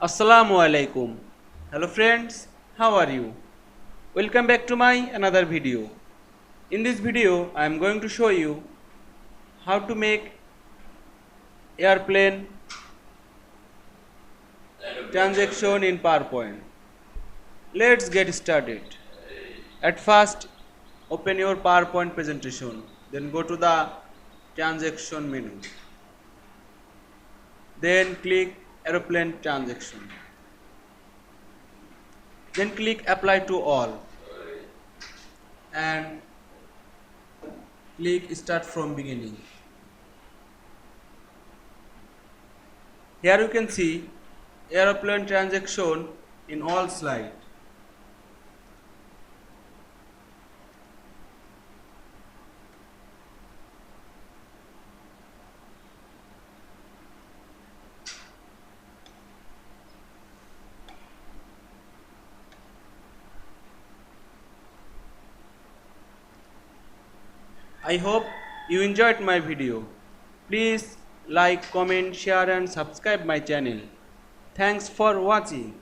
Assalamu Walaikum. Hello friends, how are you? Welcome back to my another video. In this video, I am going to show you how to make airplane transaction in PowerPoint. Let's get started. At first, open your PowerPoint presentation. Then go to the transaction menu. Then click airplane transaction. Then click apply to all and click start from beginning. Here you can see airplane transaction in all slide. I hope you enjoyed my video. Please like, comment, share and subscribe my channel. Thanks for watching.